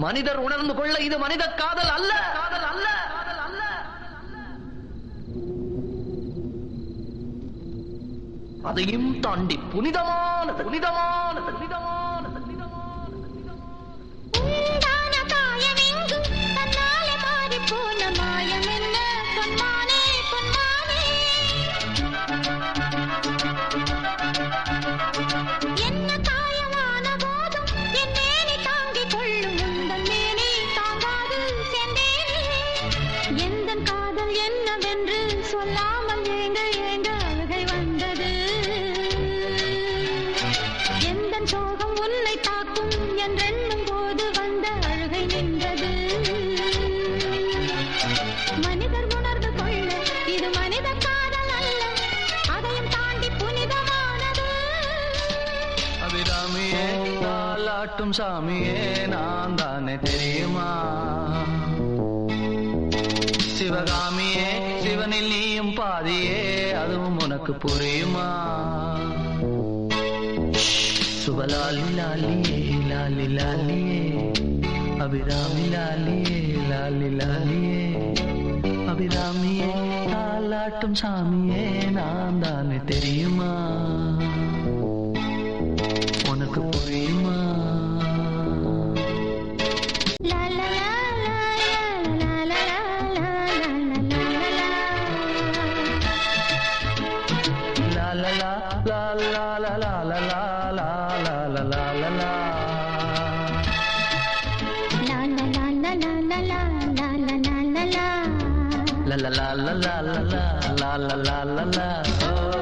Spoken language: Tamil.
மனிதர் உணர்ந்து கொள்ள இது மனித காதல் அல்ல, காதல் அல்ல. அதையும் தாண்டி புனிதமானது, புனிதமானது, புனிதமானது. சொல்லாமல் ஏங்க ஏங்க அழுகை வந்தது. எந்த சோகம் உன்னை தாக்கும் என்றெண்ணும் போது வந்த அழுகை நின்றது. மனிதர் உணர்ந்து கொள்ள இது மனித காதல் அல்ல, அதையும் தாண்டி புனிதமானது. அபிராமியே தாலாட்டும் சாமியே நான் தானே தெரியுமா? சிவகாமியே சிவனில் நீயும் பாதியே அதுவும் உனக்கு புரியுமா? சுபலாலி லாலியே லாலி லாலியே அபிராமி லாலியே லாலி லாலியே அபிராமியே தாலாட்டும் சாமியே நான் தானே தெரியுமா? உனக்கு புரியுமா? La la la la la la la la la la la la.